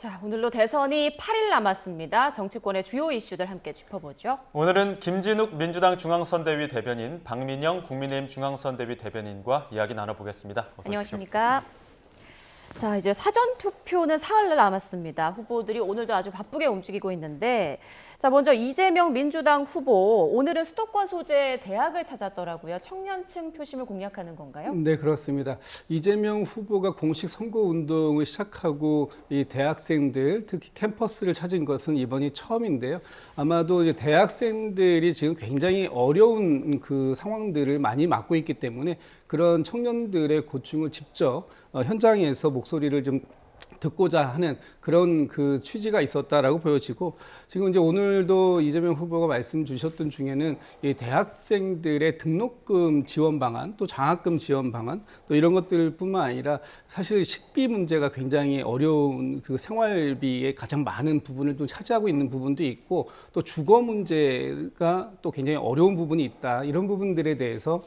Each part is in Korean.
자, 오늘로 대선이 8일 남았습니다. 정치권의 주요 이슈들 함께 짚어보죠. 오늘은 김진욱 민주당 중앙선대위 대변인, 박민영 국민의힘 중앙선대위 대변인과 이야기 나눠보겠습니다. 어서 안녕하십니까? 자, 이제 사전 투표는 사흘 남았습니다. 후보들이 오늘도 아주 바쁘게 움직이고 있는데, 자, 먼저 이재명 민주당 후보, 오늘은 수도권 소재 대학을 찾았더라고요. 청년층 표심을 공략하는 건가요? 네, 그렇습니다. 이재명 후보가 공식 선거 운동을 시작하고 이 대학생들, 특히 캠퍼스를 찾은 것은 이번이 처음인데요. 아마도 이제 대학생들이 지금 굉장히 어려운 그 상황들을 많이 맡고 있기 때문에 그런 청년들의 고충을 직접 현장에서 목소리를 좀 듣고자 하는 그런 그 취지가 있었다라고 보여지고, 지금 이제 오늘도 이재명 후보가 말씀 주셨던 중에는 이 대학생들의 등록금 지원 방안, 또 장학금 지원 방안, 또 이런 것들뿐만 아니라 사실 식비 문제가 굉장히 어려운 그 생활비의 가장 많은 부분을 또 차지하고 있는 부분도 있고, 또 주거 문제가 또 굉장히 어려운 부분이 있다. 이런 부분들에 대해서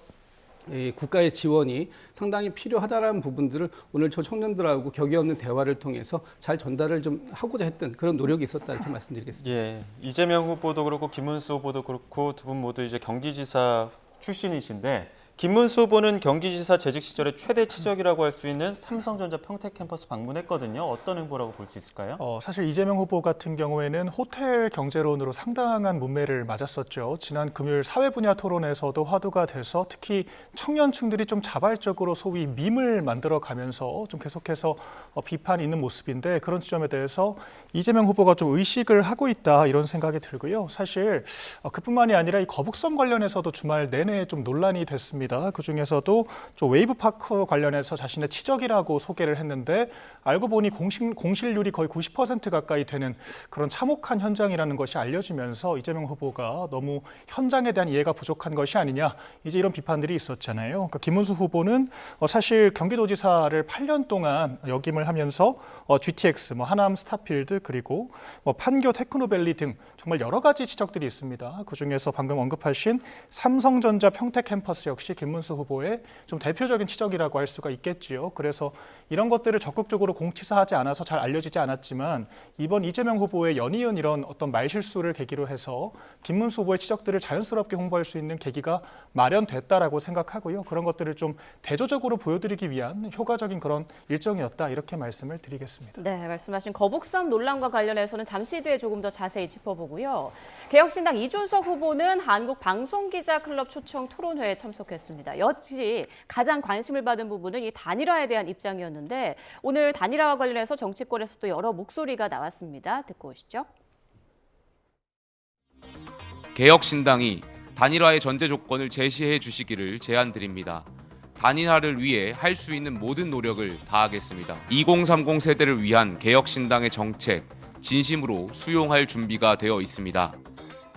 국가의 지원이 상당히 필요하다는 부분들을 오늘 저 청년들하고 격이 없는 대화를 통해서 잘 전달을 좀 하고자 했던 그런 노력이 있었다 이렇게 말씀드리겠습니다. 예, 이재명 후보도 그렇고 김문수 후보도 그렇고 두 분 모두 이제 경기지사 출신이신데, 김문수 후보는 경기지사 재직 시절의 최대 치적이라고 할 수 있는 삼성전자 평택 캠퍼스 방문했거든요. 어떤 행보라고 볼 수 있을까요? 사실 이재명 후보 같은 경우에는 호텔 경제론으로 상당한 문매를 맞았었죠. 지난 금요일 사회 분야 토론에서도 화두가 돼서 특히 청년층들이 좀 자발적으로 소위 밈을 만들어가면서 좀 계속해서 비판이 있는 모습인데, 그런 지점에 대해서 이재명 후보가 좀 의식을 하고 있다 이런 생각이 들고요. 사실 그뿐만이 아니라 이 거북선 관련해서도 주말 내내 좀 논란이 됐습니다. 그중에서도 좀 웨이브파크 관련해서 자신의 치적이라고 소개를 했는데, 알고 보니 공실률이 거의 90% 가까이 되는 그런 참혹한 현장이라는 것이 알려지면서 이재명 후보가 너무 현장에 대한 이해가 부족한 것이 아니냐, 이제 이런 비판들이 있었잖아요. 그러니까 김문수 후보는 사실 경기도지사를 8년 동안 역임을 하면서 GTX, 하남 스타필드, 그리고 판교 테크노밸리 등 정말 여러 가지 지적들이 있습니다. 그중에서 방금 언급하신 삼성전자 평택 캠퍼스 역시 김문수 후보의 좀 대표적인 지적이라고 할 수가 있겠지요. 그래서 이런 것들을 적극적으로 공치사하지 않아서 잘 알려지지 않았지만, 이번 이재명 후보의 연이은 이런 어떤 말실수를 계기로 해서 김문수 후보의 지적들을 자연스럽게 홍보할 수 있는 계기가 마련됐다라고 생각하고요. 그런 것들을 좀 대조적으로 보여드리기 위한 효과적인 그런 일정이었다, 이렇게 말씀을 드리겠습니다. 네, 말씀하신 거북선 논란과 관련해서는 잠시 뒤에 조금 더 자세히 짚어보고요. 개혁신당 이준석 후보는 한국방송기자클럽 초청 토론회에 참석했습니다. 역시 가장 관심을 받은 부분은 이 단일화에 대한 입장이었는데, 오늘 단일화와 관련해서 정치권에서 또 여러 목소리가 나왔습니다. 듣고 오시죠. 개혁신당이 단일화의 전제 조건을 제시해 주시기를 제안드립니다. 단일화를 위해 할 수 있는 모든 노력을 다하겠습니다. 2030 세대를 위한 개혁신당의 정책, 진심으로 수용할 준비가 되어 있습니다.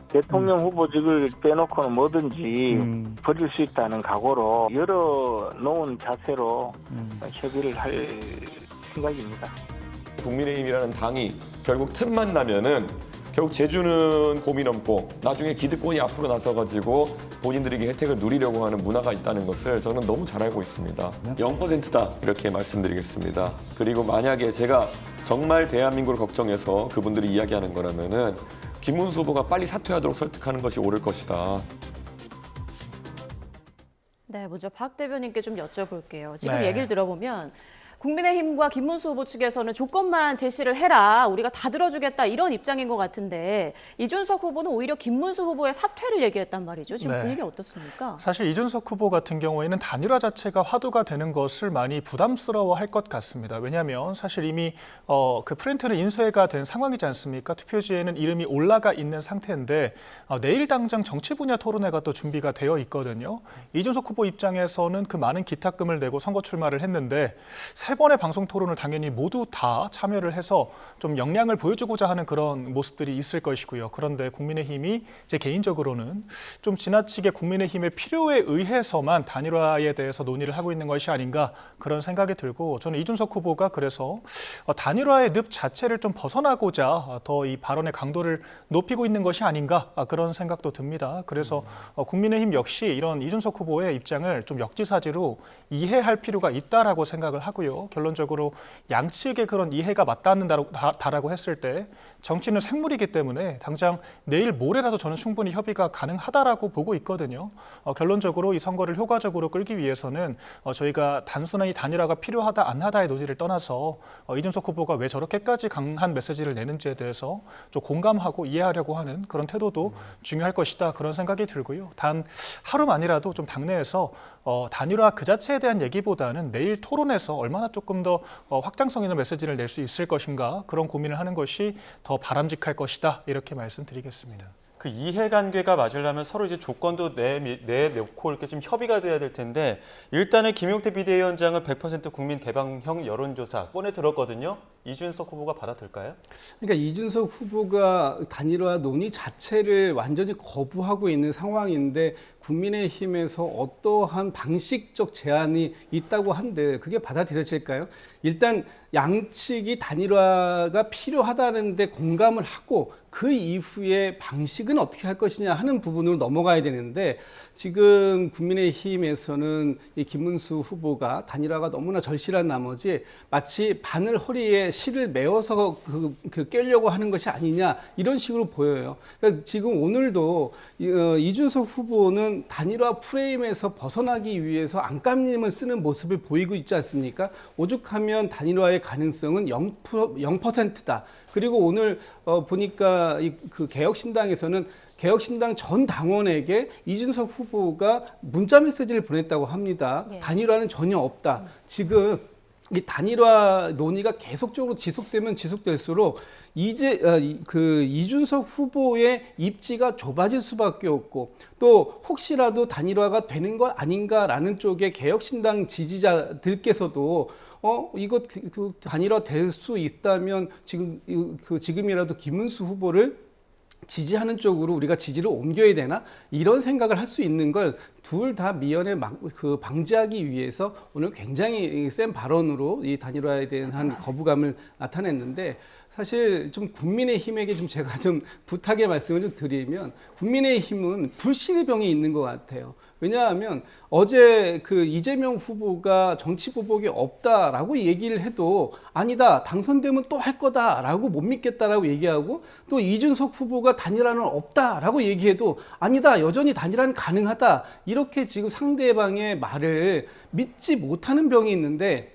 대통령 후보직을 빼놓고는 뭐든지 버릴 수 있다는 각오로 열어놓은 자세로 협의를 할 생각입니다. 국민의힘이라는 당이 결국 틈만 나면은 결국 제주는 곰이 넘고 나중에 기득권이 앞으로 나서가지고 본인들에게 혜택을 누리려고 하는 문화가 있다는 것을 저는 너무 잘 알고 있습니다. 0%다 이렇게 말씀드리겠습니다. 그리고 만약에 제가 정말 대한민국을 걱정해서 그분들이 이야기하는 거라면은 김문수 후보가 빨리 사퇴하도록 설득하는 것이 옳을 것이다. 네, 먼저 박 대변인께 좀 여쭤볼게요. 지금 네. 얘기를 들어보면 국민의힘과 김문수 후보 측에서는 조건만 제시를 해라, 우리가 다 들어주겠다, 이런 입장인 것 같은데, 이준석 후보는 오히려 김문수 후보의 사퇴를 얘기했단 말이죠. 지금 네. 분위기 어떻습니까? 사실 이준석 후보 같은 경우에는 단일화 자체가 화두가 되는 것을 많이 부담스러워할 것 같습니다. 왜냐하면 사실 이미 그 프린트는 인쇄가 된 상황이지 않습니까? 투표지에는 이름이 올라가 있는 상태인데, 내일 당장 정치 분야 토론회가 또 준비가 되어 있거든요. 이준석 후보 입장에서는 그 많은 기탁금을 내고 선거 출마를 했는데, 세 번의 방송 토론을 당연히 모두 다 참여를 해서 좀 역량을 보여주고자 하는 그런 모습들이 있을 것이고요. 그런데 국민의힘이 제 개인적으로는 좀 지나치게 국민의힘의 필요에 의해서만 단일화에 대해서 논의를 하고 있는 것이 아닌가, 그런 생각이 들고, 저는 이준석 후보가 그래서 단일화의 늪 자체를 좀 벗어나고자 더 이 발언의 강도를 높이고 있는 것이 아닌가, 그런 생각도 듭니다. 그래서 국민의힘 역시 이런 이준석 후보의 입장을 좀 역지사지로 이해할 필요가 있다라고 생각을 하고요. 있고요. 결론적으로 양측의 그런 이해가 맞닿는다라고 했을 때 정치는 생물이기 때문에 당장 내일 모레라도 저는 충분히 협의가 가능하다라고 보고 있거든요. 결론적으로 이 선거를 효과적으로 끌기 위해서는 저희가 단순히 단일화가 필요하다 안 하다의 논의를 떠나서 이준석 후보가 왜 저렇게까지 강한 메시지를 내는지에 대해서 좀 공감하고 이해하려고 하는 그런 태도도 중요할 것이다, 그런 생각이 들고요. 단 하루만이라도 좀 당내에서 단일화 그 자체에 대한 얘기보다는 내일 토론에서 얼마나 조금 더 확장성 있는 메시지를 낼 수 있을 것인가, 그런 고민을 하는 것이 더 바람직할 것이다, 이렇게 말씀드리겠습니다. 그 이해관계가 맞으려면 서로 이제 조건도 내놓고 이렇게 좀 협의가 돼야 될 텐데, 일단은 김용태 비대위원장은 100% 국민 개방형 여론조사 꺼내 들었거든요. 이준석 후보가 받아들일까요? 그러니까 이준석 후보가 단일화 논의 자체를 완전히 거부하고 있는 상황인데 국민의힘에서 어떠한 방식적 제안이 있다고 한들 그게 받아들여질까요? 일단 양측이 단일화가 필요하다는데 공감을 하고 그 이후에 방식은 어떻게 할 것이냐 하는 부분으로 넘어가야 되는데, 지금 국민의힘에서는 이 김문수 후보가 단일화가 너무나 절실한 나머지 마치 바늘 허리에 실을 메어서 깨려고 하는 것이 아니냐, 이런 식으로 보여요. 그러니까 지금 오늘도 이준석 후보는 단일화 프레임에서 벗어나기 위해서 안간힘을 쓰는 모습을 보이고 있지 않습니까? 오죽하면 단일화의 가능성은 0%다. 그리고 오늘 보니까 그 개혁신당에서는 개혁신당 전 당원에게 이준석 후보가 문자 메시지를 보냈다고 합니다. 네. 단일화는 전혀 없다. 지금 이 단일화 논의가 계속적으로 지속되면 지속될수록 이제 그 이준석 후보의 입지가 좁아질 수밖에 없고, 또 혹시라도 단일화가 되는 것 아닌가라는 쪽에 개혁신당 지지자들께서도 이거 단일화 될 수 있다면 지금이라도 김문수 후보를 지지하는 쪽으로 우리가 지지를 옮겨야 되나, 이런 생각을 할 수 있는 걸 둘 다 미연에 방지하기 위해서 오늘 굉장히 센 발언으로 이 단일화에 대한 거부감을 나타냈는데, 사실 좀 국민의힘에게 좀 제가 좀 부탁의 말씀을 좀 드리면, 국민의힘은 불신의 병이 있는 것 같아요. 왜냐하면 어제 그 이재명 후보가 정치 보복이 없다라고 얘기를 해도 아니다, 당선되면 또 할 거다라고 못 믿겠다라고 얘기하고, 또 이준석 후보가 단일화는 없다라고 얘기해도 아니다, 여전히 단일화는 가능하다, 이렇게 지금 상대방의 말을 믿지 못하는 병이 있는데,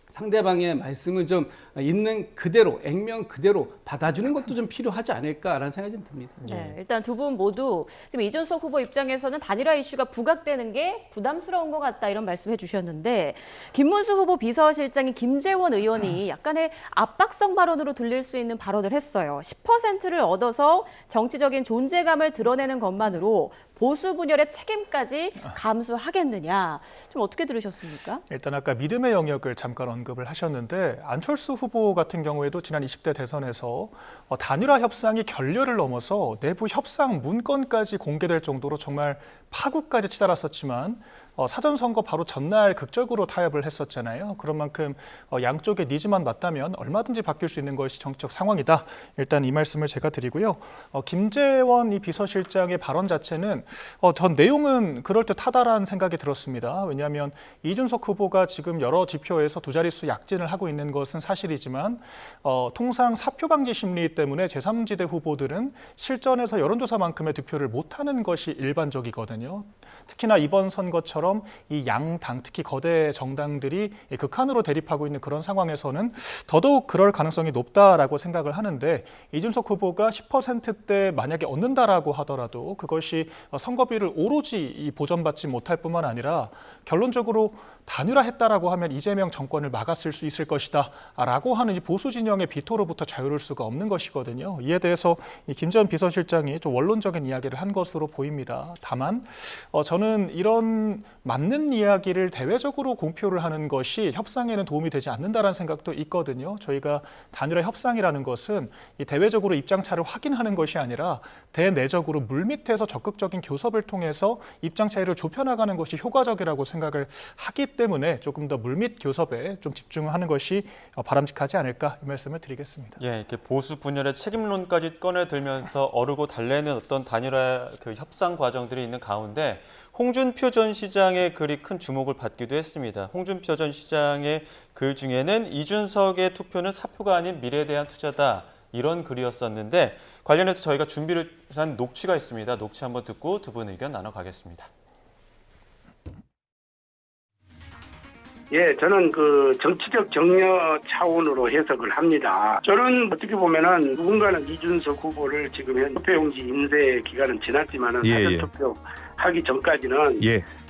상대방의 말씀을 좀 있는 그대로, 액면 그대로 받아주는 것도 좀 필요하지 않을까라는 생각이 좀 듭니다. 네, 일단 두 분 모두 지금 이준석 후보 입장에서는 단일화 이슈가 부각되는 게 부담스러운 것 같다, 이런 말씀해 주셨는데, 김문수 후보 비서실장인 김재원 의원이 약간의 압박성 발언으로 들릴 수 있는 발언을 했어요. 10%를 얻어서 정치적인 존재감을 드러내는 것만으로 보수 분열의 책임까지 감수하겠느냐, 좀 어떻게 들으셨습니까? 일단 아까 믿음의 영역을 잠깐 언급을 하셨는데, 안철수 후보 같은 경우에도 지난 20대 대선에서 단일화 협상이 결렬을 넘어서 내부 협상 문건까지 공개될 정도로 정말 파국까지 치달았었지만 사전 선거 바로 전날 극적으로 타협을 했었잖아요. 그런 만큼 양쪽의 니즈만 맞다면 얼마든지 바뀔 수 있는 것이 정치적 상황이다. 일단 이 말씀을 제가 드리고요. 김재원 이 비서실장의 발언 자체는 전 내용은 그럴듯하다라는 생각이 들었습니다. 왜냐하면 이준석 후보가 지금 여러 지표에서 두 자릿수 약진을 하고 있는 것은 사실이지만 통상 사표 방지 심리 때문에 제3지대 후보들은 실전에서 여론조사만큼의 득표를 못하는 것이 일반적이거든요. 특히나 이번 선거처럼 이 양당, 특히 거대 정당들이 극한으로 대립하고 있는 그런 상황에서는 더더욱 그럴 가능성이 높다라고 생각을 하는데, 이준석 후보가 10%대 만약에 얻는다라고 하더라도 그것이 선거비를 오로지 보전받지 못할 뿐만 아니라 결론적으로 단일화했다라고 하면 이재명 정권을 막았을 수 있을 것이다 라고 하는 이 보수 진영의 비토로부터 자유로울 수가 없는 것이거든요. 이에 대해서 이 김재원 비서실장이 좀 원론적인 이야기를 한 것으로 보입니다. 다만 저는 이런 맞는 이야기를 대외적으로 공표를 하는 것이 협상에는 도움이 되지 않는다라는 생각도 있거든요. 저희가 단일화 협상이라는 것은 이 대외적으로 입장차를 확인하는 것이 아니라 대내적으로 물밑에서 적극적인 교섭을 통해서 입장 차이를 좁혀나가는 것이 효과적이라고 생각을 하기 때문에 조금 더 물밑 교섭에 좀 집중하는 것이 바람직하지 않을까, 이 말씀을 드리겠습니다. 예, 이렇게 보수 분열의 책임론까지 꺼내들면서 어르고 달래는 어떤 단일화 그 협상 과정들이 있는 가운데, 홍준표 전 시장의 시장의 글이 큰 주목을 받기도 했습니다. 홍준표 전 시장의 글 중에는 이준석의 투표는 사표가 아닌 미래에 대한 투자다. 이런 글이었었는데 관련해서 저희가 준비를 한 녹취가 있습니다. 녹취 한번 듣고 두 분 의견 나눠가겠습니다. 예, 저는 그 정치적 격려 차원으로 해석을 합니다. 저는 어떻게 보면은 누군가는 이준석 후보를 지금 현 투표용지 인쇄 기간은 지났지만은 사전투표 하기 전까지는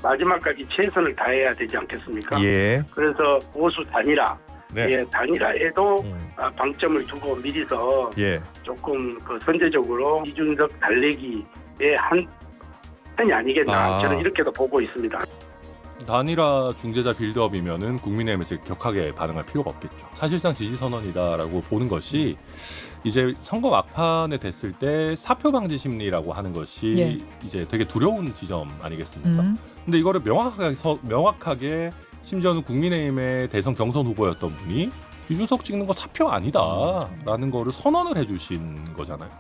마지막까지 최선을 다해야 되지 않겠습니까? 그래서 보수 단일화, 단일화에도 방점을 두고 미리서 조금 그 선제적으로 이준석 달래기의 한 편이 아니겠나 저는 이렇게도 보고 있습니다. 단일화 중재자 빌드업이면은 국민의힘에서 격하게 반응할 필요가 없겠죠. 사실상 지지 선언이다라고 보는 것이 이제 선거 막판에 됐을 때 사표 방지 심리라고 하는 것이 이제 되게 두려운 지점 아니겠습니까? 근데 이거를 명확하게 심지어는 국민의힘의 대선 경선 후보였던 분이 이준석 찍는 거 사표 아니다라는 거를 선언을 해주신 거잖아요.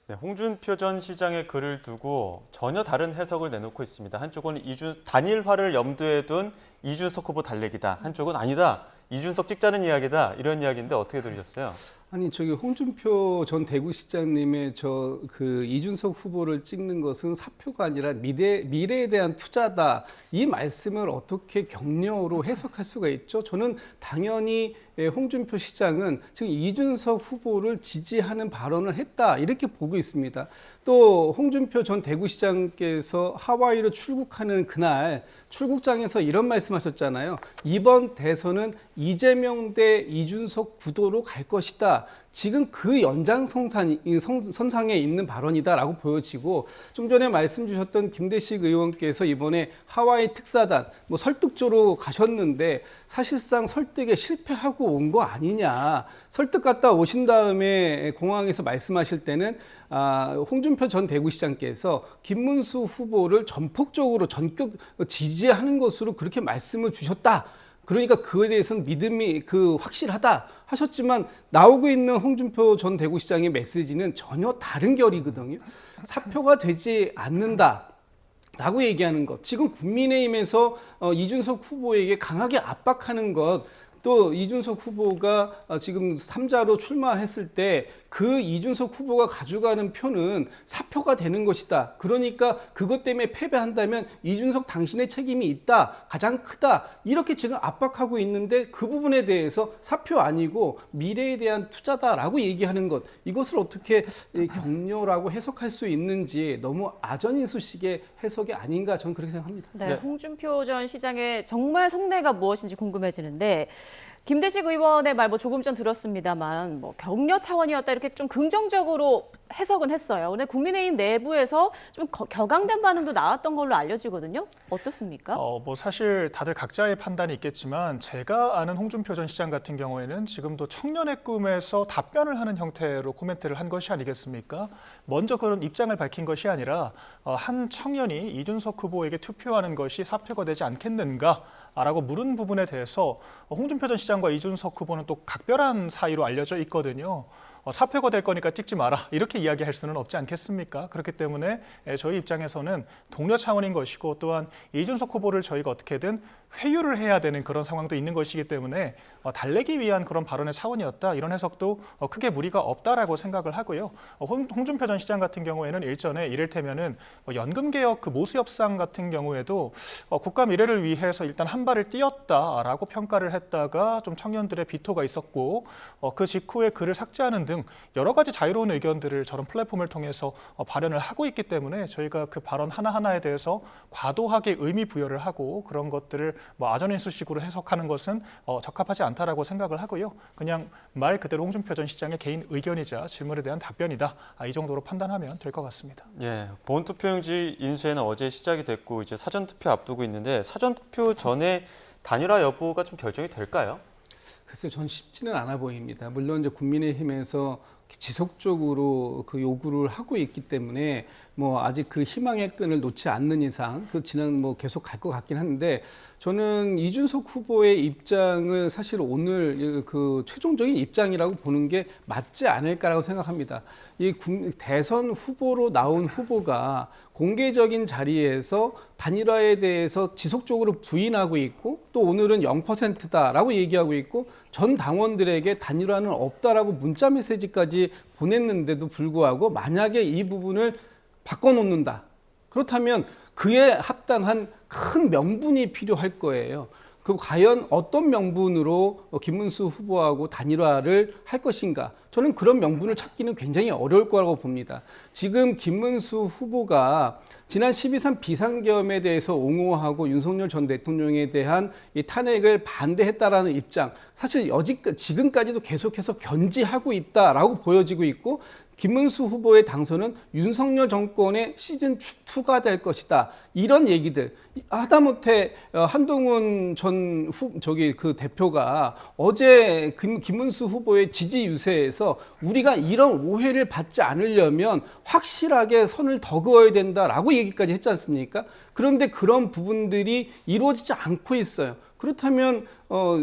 네, 홍준표 전 시장의 글을 두고 전혀 다른 해석을 내놓고 있습니다. 한쪽은 단일화를 염두에 둔 이준석 후보 달래기다. 한쪽은 아니다. 이준석 찍자는 이야기다. 이런 이야기인데 어떻게 들으셨어요? 아니 저기 홍준표 전 대구시장님의 그 이준석 후보를 찍는 것은 사표가 아니라 미래에 대한 투자다. 이 말씀을 어떻게 격려로 해석할 수가 있죠? 저는 당연히 홍준표 시장은 지금 이준석 후보를 지지하는 발언을 했다 이렇게 보고 있습니다. 또 홍준표 전 대구시장께서 하와이로 출국하는 그날 출국장에서 이런 말씀하셨잖아요. 이번 대선은 이재명 대 이준석 구도로 갈 것이다. 지금 그 연장선상에 있는 발언이다라고 보여지고 좀 전에 말씀 주셨던 김대식 의원께서 이번에 하와이 특사단 설득조로 가셨는데 사실상 설득에 실패하고 온 거 아니냐. 설득 갔다 오신 다음에 공항에서 말씀하실 때는 홍준표 전 대구시장께서 김문수 후보를 전폭적으로 전격 지지하는 것으로 그렇게 말씀을 주셨다. 그러니까 그에 대해서는 믿음이 확실하다 하셨지만 나오고 있는 홍준표 전 대구시장의 메시지는 전혀 다른 결이거든요. 사표가 되지 않는다. 라고 얘기하는 것. 지금 국민의힘에서 이준석 후보에게 강하게 압박하는 것. 또 이준석 후보가 지금 3자로 출마했을 때 그 이준석 후보가 가져가는 표는 사표가 되는 것이다. 그러니까 그것 때문에 패배한다면 이준석 당신의 책임이 있다. 가장 크다. 이렇게 지금 압박하고 있는데 그 부분에 대해서 사표 아니고 미래에 대한 투자다라고 얘기하는 것. 이것을 어떻게 격려라고 해석할 수 있는지 너무 아전인수식의 해석이 아닌가 저는 그렇게 생각합니다. 네, 홍준표 전 시장의 정말 속내가 무엇인지 궁금해지는데 김대식 의원의 말 조금 전 들었습니다만 격려 차원이었다 이렇게 좀 긍정적으로 해석은 했어요. 근데 국민의힘 내부에서 좀 격앙된 반응도 나왔던 걸로 알려지거든요. 어떻습니까? 사실 다들 각자의 판단이 있겠지만 제가 아는 홍준표 전 시장 같은 경우에는 지금도 청년의 꿈에서 답변을 하는 형태로 코멘트를 한 것이 아니겠습니까? 먼저 그런 입장을 밝힌 것이 아니라 한 청년이 이준석 후보에게 투표하는 것이 사표가 되지 않겠는가라고 물은 부분에 대해서 홍준표 전 시장과 이준석 후보는 또 각별한 사이로 알려져 있거든요. 사표가 될 거니까 찍지 마라 이렇게 이야기할 수는 없지 않겠습니까? 그렇기 때문에 저희 입장에서는 동료 차원인 것이고 또한 이준석 후보를 저희가 어떻게든 회유를 해야 되는 그런 상황도 있는 것이기 때문에 달래기 위한 그런 발언의 차원이었다 이런 해석도 크게 무리가 없다라고 생각을 하고요. 홍준표 전 시장 같은 경우에는 일전에 이를테면은 연금개혁 그 모수협상 같은 경우에도 국가 미래를 위해서 일단 한 발을 뛰었다라고 평가를 했다가 좀 청년들의 비토가 있었고 그 직후에 글을 삭제하는 등 여러 가지 자유로운 의견들을 저런 플랫폼을 통해서 발언을 하고 있기 때문에 저희가 그 발언 하나하나에 대해서 과도하게 의미 부여를 하고 그런 것들을 아전인수식으로 해석하는 것은 적합하지 않다라고 생각을 하고요. 그냥 말 그대로 홍준표 전 시장의 개인 의견이자 질문에 대한 답변이다. 이 정도로 판단하면 될 것 같습니다. 예, 본투표용지 인쇄는 어제 시작이 됐고 이제 사전투표 앞두고 있는데 사전투표 전에 단일화 여부가 좀 결정이 될까요? 글쎄요, 전 쉽지는 않아 보입니다. 물론 이제 국민의힘에서 지속적으로 그 요구를 하고 있기 때문에 뭐 아직 그 희망의 끈을 놓지 않는 이상 그 진행 뭐 계속 갈 것 같긴 한데, 저는 이준석 후보의 입장을 사실 오늘 그 최종적인 입장이라고 보는 게 맞지 않을까라고 생각합니다. 이 대선 후보로 나온 후보가 공개적인 자리에서 단일화에 대해서 지속적으로 부인하고 있고, 또 오늘은 0%다라고 얘기하고 있고, 전 당원들에게 단일화는 없다라고 문자 메시지까지 보냈는데도 불구하고 만약에 이 부분을 바꿔놓는다, 그렇다면 그에 합당한 큰 명분이 필요할 거예요. 그 과연 어떤 명분으로 김문수 후보하고 단일화를 할 것인가? 저는 그런 명분을 찾기는 굉장히 어려울 거라고 봅니다. 지금 김문수 후보가 지난 12.3 비상계엄에 대해서 옹호하고 윤석열 전 대통령에 대한 이 탄핵을 반대했다라는 입장, 사실 지금까지도 계속해서 견지하고 있다라고 보여지고 있고, 김문수 후보의 당선은 윤석열 정권의 시즌 2가 될 것이다, 이런 얘기들, 하다못해 한동훈 전 그 대표가 어제 김문수 후보의 지지 유세에서 우리가 이런 오해를 받지 않으려면 확실하게 선을 더 그어야 된다라고 얘기까지 했지 않습니까? 그런데 그런 부분들이 이루어지지 않고 있어요. 그렇다면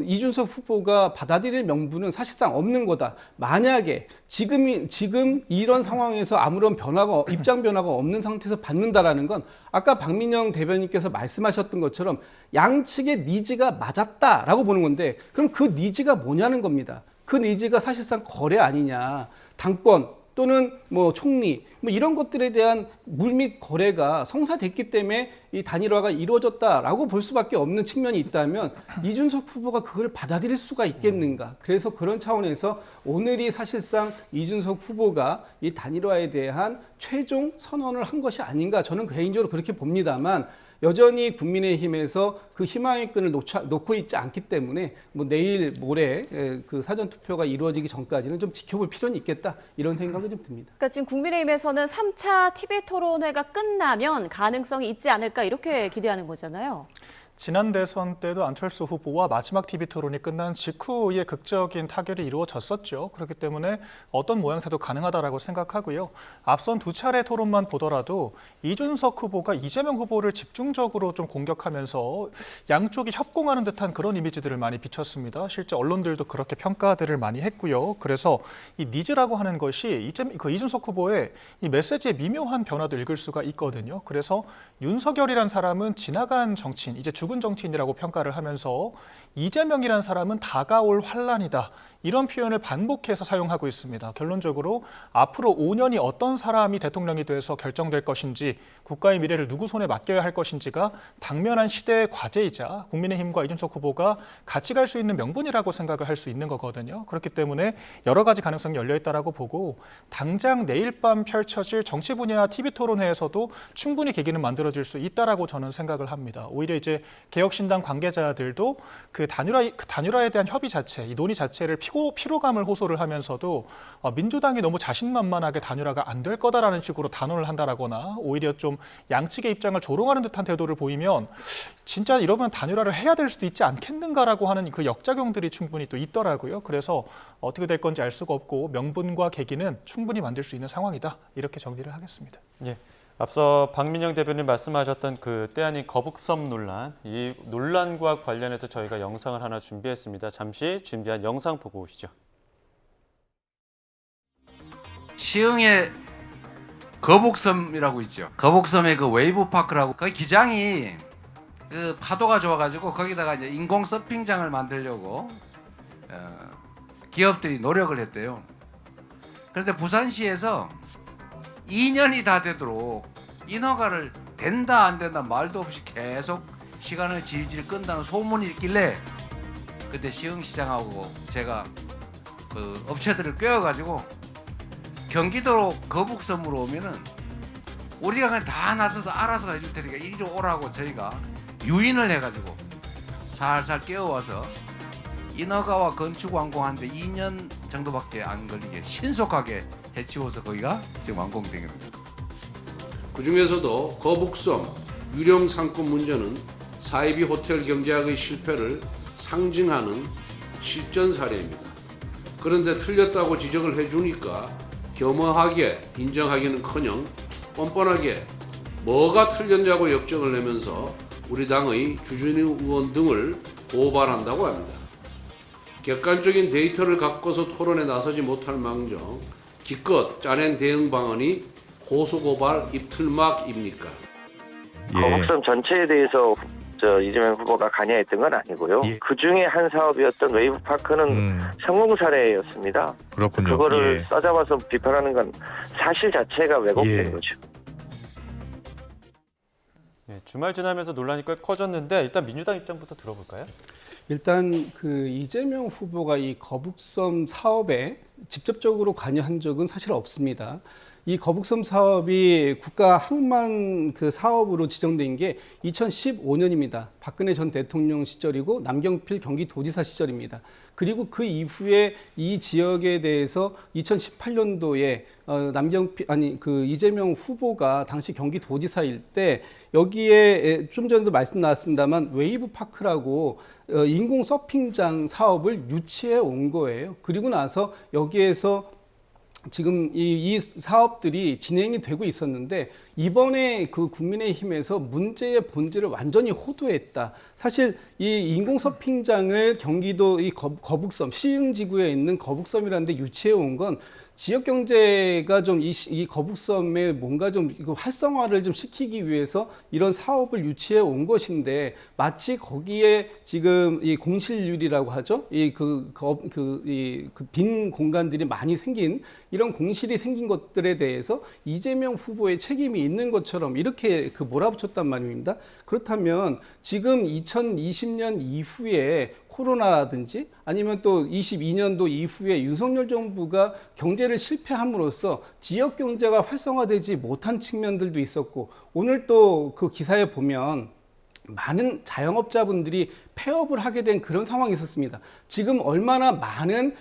이준석 후보가 받아들일 명분은 사실상 없는 거다. 만약에 지금 이런 상황에서 아무런 입장 변화가 없는 상태에서 받는다라는 건 아까 박민영 대변인께서 말씀하셨던 것처럼 양측의 니즈가 맞았다라고 보는 건데, 그럼 그 니즈가 뭐냐는 겁니다. 그 니즈가 사실상 거래 아니냐, 당권 또는 뭐 총리 뭐 이런 것들에 대한 물밑 거래가 성사됐기 때문에 이 단일화가 이루어졌다라고 볼 수밖에 없는 측면이 있다면 이준석 후보가 그걸 받아들일 수가 있겠는가? 그래서 그런 차원에서 오늘이 사실상 이준석 후보가 이 단일화에 대한 최종 선언을 한 것이 아닌가, 저는 개인적으로 그렇게 봅니다만, 여전히 국민의힘에서 그 희망의 끈을 놓고 있지 않기 때문에 뭐 내일 모레 그 사전 투표가 이루어지기 전까지는 좀 지켜볼 필요는 있겠다, 이런 생각이 좀 듭니다. 그러니까 지금 국민의힘에서는 3차 TV 토론회가 끝나면 가능성이 있지 않을까, 이렇게 기대하는 거잖아요. 지난 대선 때도 안철수 후보와 마지막 TV 토론이 끝난 직후에 극적인 타결이 이루어졌었죠. 그렇기 때문에 어떤 모양새도 가능하다라고 생각하고요. 앞선 두 차례 토론만 보더라도 이준석 후보가 이재명 후보를 집중적으로 좀 공격하면서 양쪽이 협공하는 듯한 그런 이미지들을 많이 비췄습니다. 실제 언론들도 그렇게 평가들을 많이 했고요. 그래서 이 니즈라고 하는 것이 이준석 후보의 이 메시지의 미묘한 변화도 읽을 수가 있거든요. 그래서 윤석열이란 사람은 지나간 정치인, 이제 죽은 정치인이라고 평가를 하면서 이재명이라는 사람은 다가올 환란이다, 이런 표현을 반복해서 사용하고 있습니다. 결론적으로 앞으로 5년이 어떤 사람이 대통령이 돼서 결정될 것인지, 국가의 미래를 누구 손에 맡겨야 할 것인지가 당면한 시대의 과제이자 국민의힘과 이준석 후보가 같이 갈 수 있는 명분이라고 생각을 할 수 있는 거거든요. 그렇기 때문에 여러 가지 가능성이 열려 있다라고 보고, 당장 내일 밤 펼쳐질 정치 분야 TV 토론회에서도 충분히 계기는 만들어질 수 있다라고 저는 생각을 합니다. 오히려 이제 개혁신당 관계자들도 그 단일화에 대한 협의 자체, 이 논의 자체를 피로감을 호소를 하면서도 민주당이 너무 자신만만하게 단일화가 안 될 거다라는 식으로 단언을 한다라거나, 오히려 좀 양측의 입장을 조롱하는 듯한 태도를 보이면 진짜 이러면 단일화를 해야 될 수도 있지 않겠는가라고 하는 그 역작용들이 충분히 또 있더라고요. 그래서 어떻게 될 건지 알 수가 없고 명분과 계기는 충분히 만들 수 있는 상황이다, 이렇게 정리를 하겠습니다. 예. 앞서 박민영 대변인 말씀하셨던 그 때 아닌 거북섬 논란, 이 논란과 관련해서 저희가 영상을 하나 준비했습니다. 잠시 준비한 영상 보고 오시죠. 시흥에 거북섬이라고 있죠. 거북섬에 그 웨이브 파크라고, 그 기장이 그 파도가 좋아가지고 거기다가 이제 인공 서핑장을 만들려고 기업들이 노력을 했대요. 그런데 부산시에서 2년이 다 되도록 인허가를 된다 안 된다 말도 없이 계속 시간을 질질 끈다는 소문이 있길래, 그때 시흥시장하고 제가 그 업체들을 꿰어가지고 경기도로 거북섬으로 오면은 우리가 그냥 다 나서서 알아서 해줄 테니까 이리 오라고 저희가 유인을 해가지고 살살 깨워와서 인허가와 건축 완공하는데 2년 정도밖에 안 걸리게 신속하게 해치워서 거기가 지금 완공된 겁니다. 그 중에서도 거북섬 유령 상권 문제는 사이비 호텔 경제학의 실패를 상징하는 실전 사례입니다. 그런데 틀렸다고 지적을 해주니까 겸허하게 인정하기는커녕 뻔뻔하게 뭐가 틀렸냐고 역정을 내면서 우리 당의 주진우 의원 등을 고발한다고 합니다. 객관적인 데이터를 갖고서 토론에 나서지 못할 망정 기껏 짜낸 대응 방안이 고소고발 입틀막입니까? 거북선 전체에 대해서 이재명 후보가 관여했던 건 아니고요. 예. 그 중에 한 사업이었던 웨이브파크는 성공 사례였습니다. 그렇군요. 그거를 예. 써잡아서 비판하는 건 사실 자체가 왜곡된 예. 거죠. 네, 주말 지나면서 논란이 꽤 커졌는데 일단 민주당 입장부터 들어볼까요? 일단 그 이재명 후보가 이 거북섬 사업에 직접적으로 관여한 적은 사실 없습니다. 이 거북섬 사업이 국가 항만 그 사업으로 지정된 게 2015년입니다. 박근혜 전 대통령 시절이고 남경필 경기도지사 시절입니다. 그리고 그 이후에 이 지역에 대해서 2018년도에 이재명 후보가 당시 경기도지사일 때 여기에 좀 전에도 말씀 나왔습니다만 웨이브파크라고 인공 서핑장 사업을 유치해 온 거예요. 그리고 나서 여기에서 지금 이 사업들이 진행이 되고 있었는데 이번에 그 국민의힘에서 문제의 본질을 완전히 호도했다. 사실 이 인공 서핑장을 경기도 이 거북섬 시흥지구에 있는 거북섬이라는 데 유치해 온 건 지역 경제가 좀 이 거북섬에 뭔가 좀 활성화를 좀 시키기 위해서 이런 사업을 유치해 온 것인데 마치 거기에 지금 이 공실률이라고 하죠. 빈 공간들이 많이 생긴 이런 공실이 생긴 것들에 대해서 이재명 후보의 책임이 있는 것처럼 이렇게 몰아붙였단 말입니다. 그렇다면 지금 2020년 이후에 코로나라든지 아니면 또 22년도 이후에 윤석열 정부가 경제를 실패함으로써 지역 경제가 활성화되지 못한 측면들도 있었고 오늘 또 그 기사에 보면 많은 자영업자분들이 폐업을 하게 된 그런 상황이 있었습니다. 지금 얼마나 많은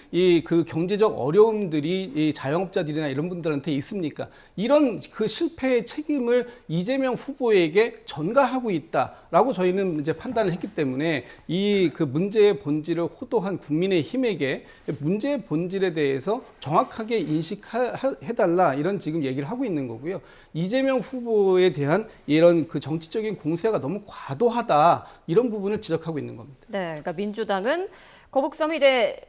그 경제적 어려움들이 이 자영업자들이나 이런 분들한테 있습니까? 이런 그 실패의 책임을 이재명 후보에게 전가하고 있다라고 저희는 이제 판단을 했기 때문에 이 그 문제의 본질을 호도한 국민의힘에게 문제의 본질에 대해서 정확하게 인식해달라 이런 지금 얘기를 하고 있는 거고요. 이재명 후보에 대한 이런 그 정치적인 공세가 너무 과도하다 이런 부분을 지적하고 있는 겁니다. 네, 그러니까 민주당은 거북섬이 이제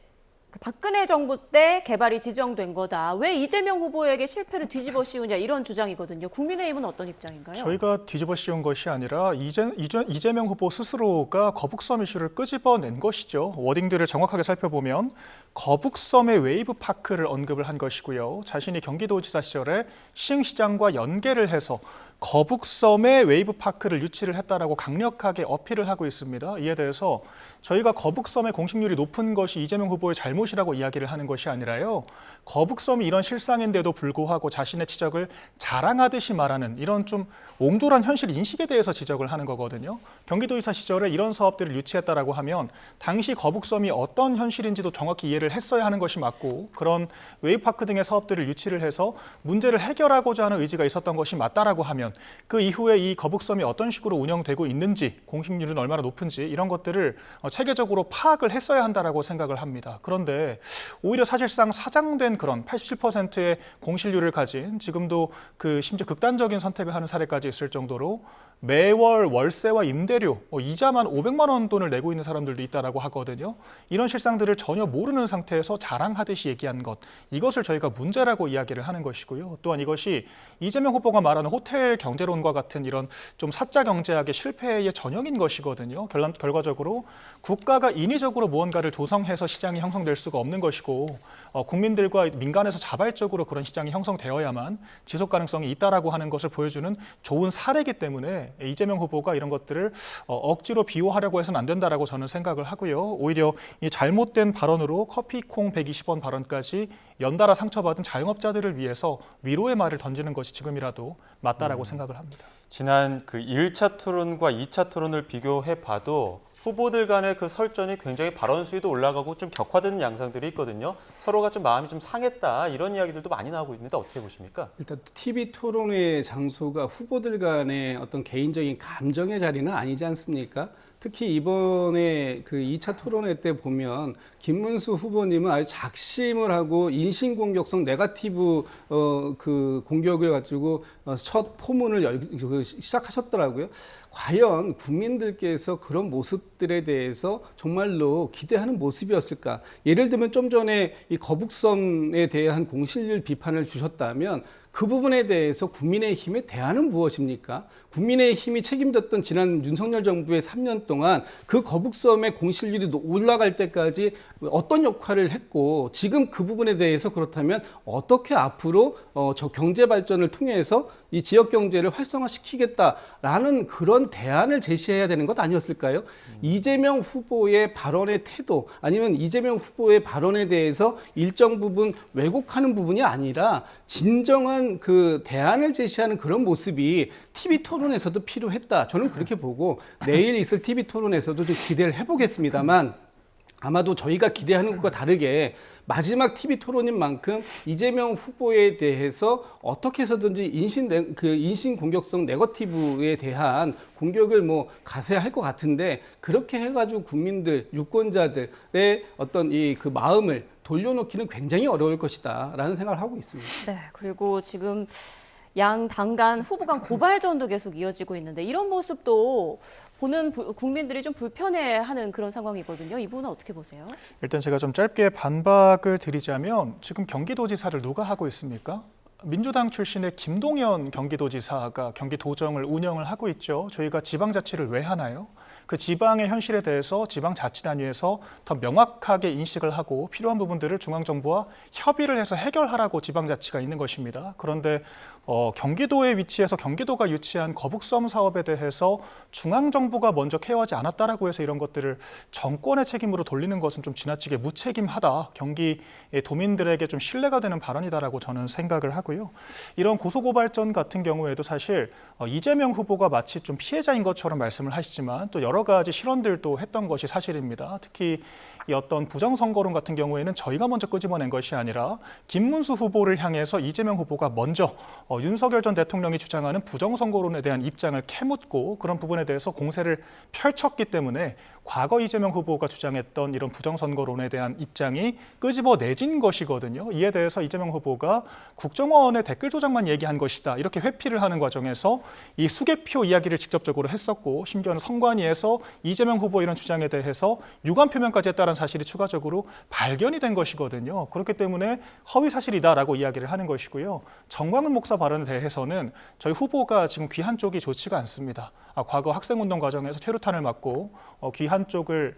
박근혜 정부 때 개발이 지정된 거다. 왜 이재명 후보에게 실패를 뒤집어 씌우냐 이런 주장이거든요. 국민의힘은 어떤 입장인가요? 저희가 뒤집어 씌운 것이 아니라 이재명 후보 스스로가 거북섬 이슈를 끄집어낸 것이죠. 워딩들을 정확하게 살펴보면 거북섬의 웨이브 파크를 언급을 한 것이고요. 자신이 경기도지사 시절에 시흥시장과 연계를 해서 거북섬의 웨이브 파크를 유치를 했다라고 강력하게 어필을 하고 있습니다. 이에 대해서 저희가 거북섬의 공식률이 높은 것이 이재명 후보의 잘못이라고 이야기를 하는 것이 아니라요. 거북섬이 이런 실상인데도 불구하고 자신의 지적을 자랑하듯이 말하는 이런 좀 옹졸한 현실 인식에 대해서 지적을 하는 거거든요. 경기도지사 시절에 이런 사업들을 유치했다라고 하면 당시 거북섬이 어떤 현실인지도 정확히 이해를 했어야 하는 것이 맞고 그런 웨이브파크 등의 사업들을 유치를 해서 문제를 해결하고자 하는 의지가 있었던 것이 맞다라고 하면 그 이후에 이 거북섬이 어떤 식으로 운영되고 있는지 공식률은 얼마나 높은지 이런 것들을 체계적으로 파악을 했어야 한다라고 생각을 합니다. 그런데 오히려 사실상 사장된 그런 87%의 공실률을 가진 지금도 그 심지어 극단적인 선택을 하는 사례까지 있을 정도로 매월 월세와 임대료, 이자만 500만 원 돈을 내고 있는 사람들도 있다라고 하거든요. 이런 실상들을 전혀 모르는 상태에서 자랑하듯이 얘기한 것, 이것을 저희가 문제라고 이야기를 하는 것이고요. 또한 이것이 이재명 후보가 말하는 호텔 경제론과 같은 이런 좀 사짜 경제학의 실패의 전형인 것이거든요. 결과적으로 국가가 인위적으로 무언가를 조성해서 시장이 형성될 수가 없는 것이고 국민들과 민간에서 자발적으로 그런 시장이 형성되어야만 지속 가능성이 있다라고 하는 것을 보여주는 좋은 사례이기 때문에 이재명 후보가 이런 것들을 억지로 비호하려고 해서는 안 된다라고 저는 생각을 하고요. 오히려 이 잘못된 발언으로 커피콩 120원 발언까지 연달아 상처받은 자영업자들을 위해서 위로의 말을 던지는 것이 지금이라도 맞다라고 생각을 합니다. 지난 그 1차 토론과 2차 토론을 비교해 봐도 후보들 간의 그 설전이 굉장히 발언 수위도 올라가고 좀 격화되는 양상들이 있거든요. 서로가 좀 마음이 좀 상했다 이런 이야기들도 많이 나오고 있는데 어떻게 보십니까? 일단 TV 토론의 장소가 후보들 간의 어떤 개인적인 감정의 자리는 아니지 않습니까? 특히 이번에 그 2차 토론회 때 보면 김문수 후보님은 아주 작심을 하고 인신공격성 네거티브 그 공격을 가지고 첫 포문을 시작하셨더라고요. 과연 국민들께서 그런 모습들에 대해서 정말로 기대하는 모습이었을까? 예를 들면 좀 전에 이 거북선에 대한 공실률 비판을 주셨다면 그 부분에 대해서 국민의힘의 대안은 무엇입니까? 국민의힘이 책임졌던 지난 윤석열 정부의 3년 동안 그 거북섬의 공실률이 올라갈 때까지 어떤 역할을 했고 지금 그 부분에 대해서 그렇다면 어떻게 앞으로 저 경제 발전을 통해서 이 지역 경제를 활성화시키겠다라는 그런 대안을 제시해야 되는 것 아니었을까요? 이재명 후보의 발언의 태도 아니면 이재명 후보의 발언에 대해서 일정 부분 왜곡하는 부분이 아니라 진정한 그 대안을 제시하는 그런 모습이 TV 토론에서도 필요했다. 저는 그렇게 보고 내일 있을 TV 토론에서도 좀 기대를 해보겠습니다만 아마도 저희가 기대하는 것과 다르게 마지막 TV 토론인 만큼 이재명 후보에 대해서 어떻게 해서든지 인신 공격성 네거티브에 대한 공격을 뭐 가세할 것 같은데 그렇게 해가지고 국민들 유권자들의 어떤 이 그 마음을 돌려놓기는 굉장히 어려울 것이다라는 생각을 하고 있습니다. 네, 그리고 지금 양 당 간 후보 간 고발전도 계속 이어지고 있는데 이런 모습도 보는 국민들이 좀 불편해하는 그런 상황이거든요. 이 부분은 어떻게 보세요? 일단 제가 좀 짧게 반박을 드리자면 지금 경기도지사를 누가 하고 있습니까? 민주당 출신의 김동연 경기도지사가 경기도정을 운영을 하고 있죠. 저희가 지방자치를 왜 하나요? 그 지방의 현실에 대해서 지방자치단위에서 더 명확하게 인식을 하고 필요한 부분들을 중앙정부와 협의를 해서 해결하라고 지방자치가 있는 것입니다. 그런데 경기도에 위치해서 경기도가 유치한 거북섬 사업에 대해서 중앙정부가 먼저 케어하지 않았다라고 해서 이런 것들을 정권의 책임으로 돌리는 것은 좀 지나치게 무책임하다. 경기 도민들에게 좀 신뢰가 되는 발언이다라고 저는 생각을 하고요. 이런 고소고발전 같은 경우에도 사실 이재명 후보가 마치 좀 피해자인 것처럼 말씀을 하시지만 또 여러 가지 실언들도 했던 것이 사실입니다. 특히 이 어떤 부정선거론 같은 경우에는 저희가 먼저 끄집어낸 것이 아니라 김문수 후보를 향해서 이재명 후보가 먼저 윤석열 전 대통령이 주장하는 부정선거론에 대한 입장을 캐묻고 그런 부분에 대해서 공세를 펼쳤기 때문에 과거 이재명 후보가 주장했던 이런 부정선거론에 대한 입장이 끄집어내진 것이거든요. 이에 대해서 이재명 후보가 국정원의 댓글 조작만 얘기한 것이다. 이렇게 회피를 하는 과정에서 이 수개표 이야기를 직접적으로 했었고 심지어는 선관위에서 이재명 후보 이런 주장에 대해서 유감 표명까지 했다는 사실이 추가적으로 발견이 된 것이거든요. 그렇기 때문에 허위 사실이다라고 이야기를 하는 것이고요. 정광훈 목사 발언에 대해서는 저희 후보가 지금 귀한 쪽이 좋지가 않습니다. 과거 학생운동 과정에서 최루탄을 맞고 귀한 쪽의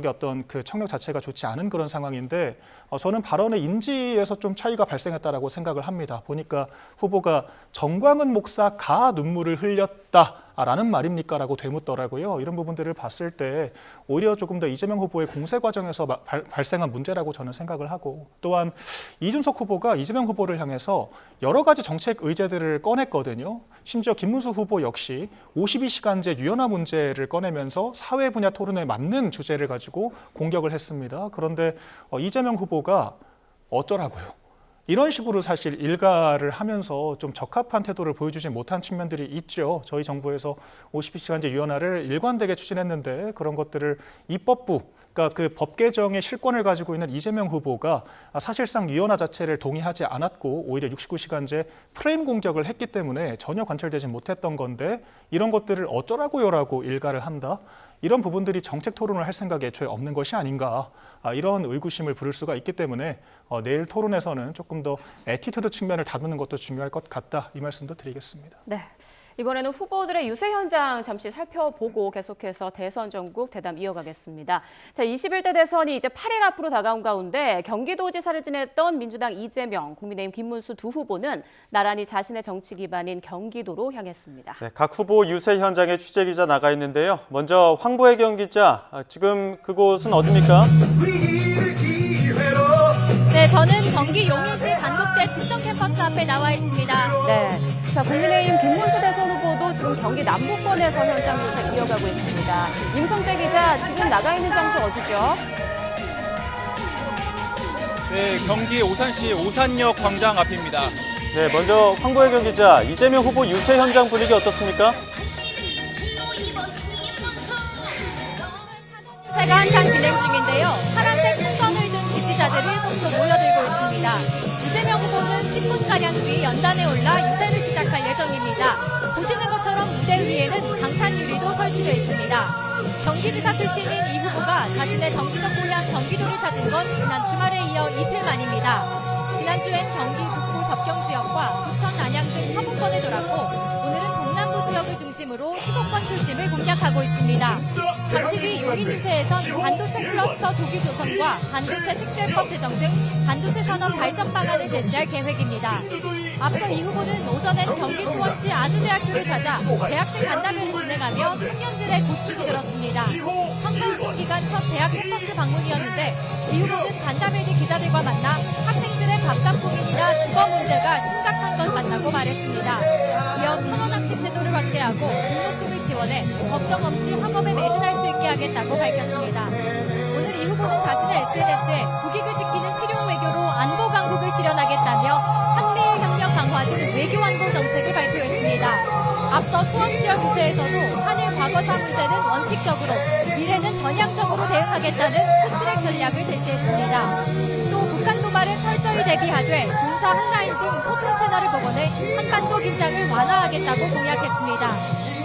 어떤 그 청력 자체가 좋지 않은 그런 상황인데 저는 발언의 인지에서 좀 차이가 발생했다라고 생각을 합니다. 보니까 후보가 정광훈 목사가 눈물을 흘렸다라는 말입니까? 라고 되묻더라고요. 이런 부분들을 봤을 때 오히려 조금 더 이재명 후보의 공세 과정에서 발생한 문제라고 저는 생각을 하고 또한 이준석 후보가 이재명 후보를 향해서 여러 가지 정책 의제들을 꺼냈거든요. 심지어 김문수 후보 역시 52시간제 유연화 문제를 꺼내면서 사회 분야 토론에 맞는 주제를 가지고 공격을 했습니다. 그런데 이재명 후보가 어쩌라고요? 이런 식으로 사실 일가를 하면서 좀 적합한 태도를 보여주지 못한 측면들이 있죠. 저희 정부에서 52시간제 유연화를 일관되게 추진했는데 그런 것들을 입법부, 그러니까 그 법 개정의 실권을 가지고 있는 이재명 후보가 사실상 유연화 자체를 동의하지 않았고 오히려 69시간제 프레임 공격을 했기 때문에 전혀 관철되지 못했던 건데 이런 것들을 어쩌라고요라고 일가를 한다. 이런 부분들이 정책 토론을 할 생각이 애초에 없는 것이 아닌가 이런 의구심을 부를 수가 있기 때문에 내일 토론에서는 조금 더 애티튜드 측면을 다루는 것도 중요할 것 같다 이 말씀도 드리겠습니다. 네. 이번에는 후보들의 유세 현장 잠시 살펴보고 계속해서 대선 전국 대담 이어가겠습니다. 자, 21대 대선이 이제 8일 앞으로 다가온 가운데 경기도지사를 지냈던 민주당 이재명, 국민의힘 김문수 두 후보는 나란히 자신의 정치 기반인 경기도로 향했습니다. 네, 각 후보 유세 현장에 취재기자 나가 있는데요. 먼저 황보혜경 기자, 지금 그곳은 어디입니까? 네, 저는 경기 용인시 단국대 중정 캠퍼스 앞에 나와 있습니다. 네, 자 국민의힘 김문수 대선 후보도 지금 경기 남부권에서 현장 유세 이어가고 있습니다. 임성재 기자, 지금 나가 있는 장소 어디죠? 네, 경기 오산시 오산역 광장 앞입니다. 네, 먼저 황보혜경 기자, 이재명 후보 유세 현장 분위기 어떻습니까? 유세가 한창 진행 중인데요. 파란색 풍선을 든 지지자들이 속속 몰려들고 있습니다. 이재명 후보는 10분가량 뒤 연단에 올라 유세를 시작할 예정입니다. 보시는 것처럼 무대 위에는 방탄유리도 설치되어 있습니다. 경기지사 출신인 이 후보가 자신의 정치적 고향 경기도를 찾은 건 지난 주말에 이어 이틀 만입니다. 지난주엔 경기 북부 접경 지역과 부천, 안양 등 서부권을 돌았고 오늘은 동남부 지역을 중심으로 수도권 표심을 공략하고 있습니다. 잠시 뒤 용인 유세에선 반도체 클러스터 조기 조성과 반도체 특별법 제정 등 반도체 산업 발전 방안을 제시할 계획입니다. 앞서 이 후보는 오전엔 경기 수원시 아주대학교를 찾아 대학생 간담회를 진행하며 청년들의 고충이 들었습니다. 선거운동 기간 첫 대학 캠퍼스 방문이었는데 이 후보는 간담회 뒤 기자들과 만나 학생들의 밥값 고민이나 주거 문제가 심각한 것 같다고 말했습니다. 이어 천원학습 제도를 확대하고 등록금을 지원해 걱정 없이 학업에 매진할 수 있게 하겠다고 밝혔습니다. 오늘 이 후보는 자신의 SNS에 국익을 지키는 실용 외교로 안보 강국을 실현하겠다며 한미일 협력 강화 등 외교 안보 정책을 발표했습니다. 앞서 수원 지역 유세에서도 한일 과거사 문제는 원칙적으로, 미래는 전향적으로 대응하겠다는 투트랙 전략을 제시했습니다. 또 북한 도발에 철저히 대비하되 군사 한라인 등 소통 채널을 복원해 한반도 긴장을 완화하겠다고 공약했습니다.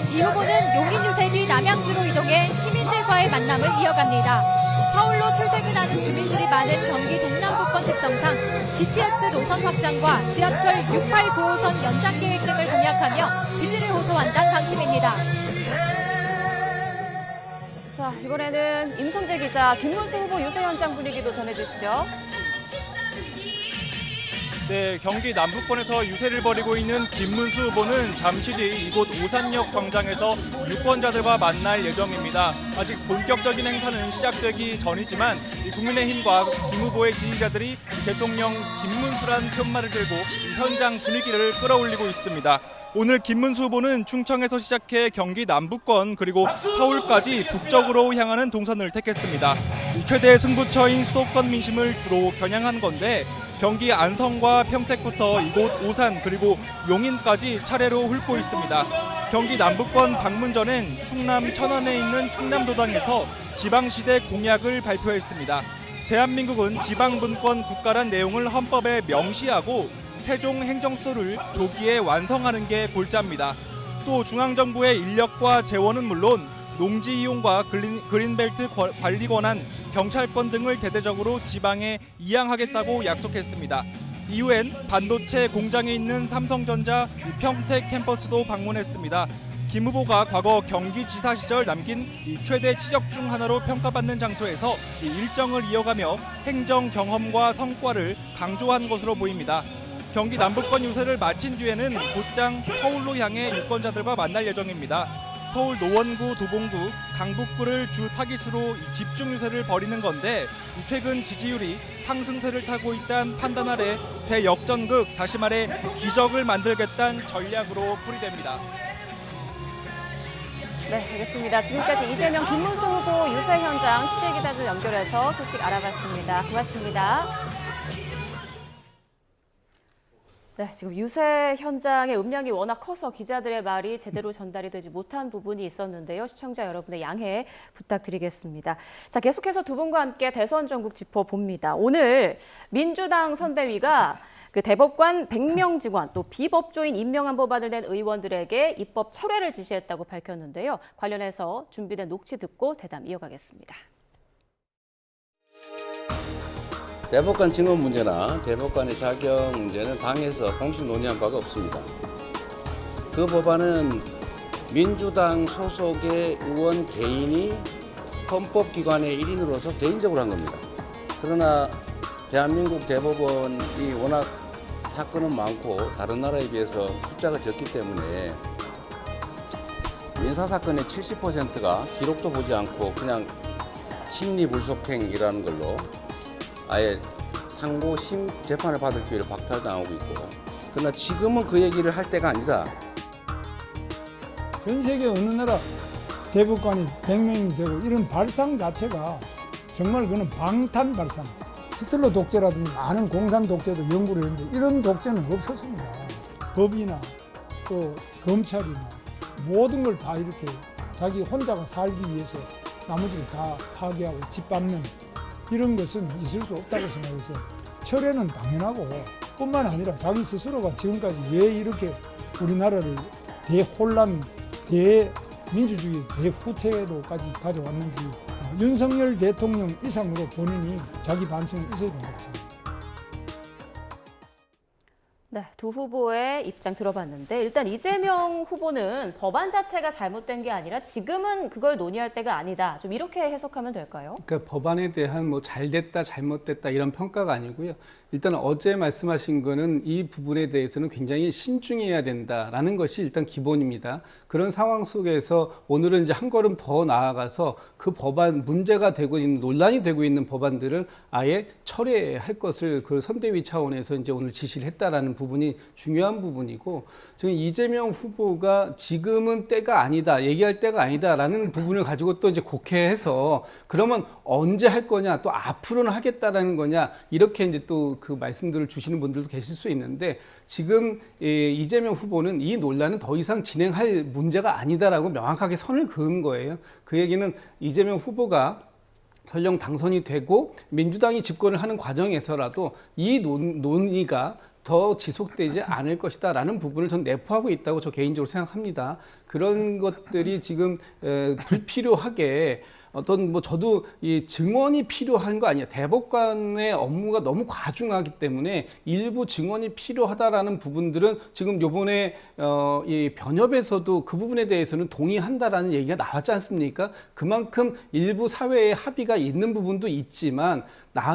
이 후보는 용인 유세 뒤 남양주로 이동해 시민들과의 만남을 이어갑니다. 서울로 출퇴근하는 주민들이 많은 경기 동남부권 특성상 GTX 노선 확장과 지하철 68, 9호선 연장 계획 등을 공약하며 지지를 호소한다는 방침입니다. 자, 이번에는 임성재 기자, 김문수 후보 유세 현장 분위기도 전해주시죠. 네, 경기 남부권에서 유세를 벌이고 있는 김문수 후보는 잠시 뒤 이곳 오산역 광장에서 유권자들과 만날 예정입니다. 아직 본격적인 행사는 시작되기 전이지만 국민의힘과 김 후보의 지지자들이 대통령 김문수란 편말을 들고 현장 분위기를 끌어올리고 있습니다. 오늘 김문수 후보는 충청에서 시작해 경기 남부권 그리고 서울까지 북쪽으로 향하는 동선을 택했습니다. 최대 승부처인 수도권 민심을 주로 겨냥한 건데 경기 안성과 평택부터 이곳 오산 그리고 용인까지 차례로 훑고 있습니다. 경기 남부권 방문 전엔 충남 천안에 있는 충남도당에서 지방시대 공약을 발표했습니다. 대한민국은 지방분권 국가란 내용을 헌법에 명시하고 세종 행정수도를 조기에 완성하는 게 골자입니다. 또 중앙정부의 인력과 재원은 물론 농지 이용과 그린벨트 관리 권한, 경찰권 등을 대대적으로 지방에 이양하겠다고 약속했습니다. 이후엔 반도체 공장에 있는 삼성전자 평택 캠퍼스도 방문했습니다. 김 후보가 과거 경기지사 시절 남긴 최대 치적 중 하나로 평가받는 장소에서 일정을 이어가며 행정 경험과 성과를 강조한 것으로 보입니다. 경기 남부권 유세를 마친 뒤에는 곧장 서울로 향해 유권자들과 만날 예정입니다. 서울 노원구, 도봉구, 강북구를 주 타깃으로 집중 유세를 벌이는 건데 최근 지지율이 상승세를 타고 있다는 판단 아래 대역전극, 다시 말해 기적을 만들겠다는 전략으로 풀이됩니다. 네, 알겠습니다. 지금까지 이재명, 김문수 후보 유세 현장 취재기자들 연결해서 소식 알아봤습니다. 고맙습니다. 네, 지금 유세 현장의 음량이 워낙 커서 기자들의 말이 제대로 전달이 되지 못한 부분이 있었는데요. 시청자 여러분의 양해 부탁드리겠습니다. 자, 계속해서 두 분과 함께 대선 전국 짚어봅니다. 오늘 민주당 선대위가 그 대법관 100명 직원 또 비법조인 임명한 법안을 낸 의원들에게 입법 철회를 지시했다고 밝혔는데요. 관련해서 준비된 녹취 듣고 대담 이어가겠습니다. 대법관 증언 문제나 대법관의 자격 문제는 당에서 공식 논의한 바가 없습니다. 그 법안은 민주당 소속의 의원 개인이 헌법기관의 일인으로서 개인적으로 한 겁니다. 그러나 대한민국 대법원이 워낙 사건은 많고 다른 나라에 비해서 숫자가 적기 때문에 민사사건의 70%가 기록도 보지 않고 그냥 심리불속행이라는 걸로 아예 상고 재판을 받을 기회를 박탈당하고 있고, 그러나 지금은 그 얘기를 할 때가 아니다. 전 세계 어느 나라 대법관이 100명이 되고 이런 발상 자체가 정말 그는 방탄 발상. 히틀러 독재라든지 많은 공산 독재도 연구를 했는데 이런 독재는 없었습니다. 법이나 또 검찰이나 모든 걸 다 이렇게 자기 혼자가 살기 위해서 나머지를 다 파괴하고 짓밟는 이런 것은 있을 수 없다고 생각해서 철회는 당연하고 뿐만 아니라 자기 스스로가 지금까지 왜 이렇게 우리나라를 대혼란, 대민주주의 대후퇴로까지 가져왔는지 윤석열 대통령 이상으로 본인이 자기 반성이 있어야 된다고 생각합니다. 네, 두 후보의 입장 들어봤는데 일단 이재명 후보는 법안 자체가 잘못된 게 아니라 지금은 그걸 논의할 때가 아니다. 좀 이렇게 해석하면 될까요? 그러니까 법안에 대한 뭐 잘됐다, 잘못됐다 이런 평가가 아니고요. 일단 어제 말씀하신 거는 이 부분에 대해서는 굉장히 신중해야 된다라는 것이 일단 기본입니다. 그런 상황 속에서 오늘은 이제 한 걸음 더 나아가서 그 법안 문제가 되고 있는 논란이 되고 있는 법안들을 아예 철회할 것을 그 선대위 차원에서 이제 오늘 지시를 했다라는 부분이 중요한 부분이고 지금 이재명 후보가 지금은 때가 아니다, 얘기할 때가 아니다라는 부분을 가지고 또 이제 곡해해서 그러면 언제 할 거냐, 또 앞으로는 하겠다라는 거냐 이렇게 이제 또 그 말씀들을 주시는 분들도 계실 수 있는데 지금 이재명 후보는 이 논란은 더 이상 진행할 문제가 아니다라고 명확하게 선을 그은 거예요. 그 얘기는 이재명 후보가 설령 당선이 되고 민주당이 집권을 하는 과정에서라도 이 논의가 더 지속되지 않을 것이다 라는 부분을 전 내포하고 있다고 저 개인적으로 생각합니다. 그런 것들이 지금 불필요하게 어떤 뭐 저도 이 증언이 필요한 거 아니야. 대법관의 업무가 너무 과중하기 때문에 일부 증언이 필요하다라는 부분들은 지금 요번에 이 변협에서도 그 부분에 대해서는 동의한다라는 얘기가 나왔지 않습니까? 그만큼 일부 사회에 합의가 있는 부분도 있지만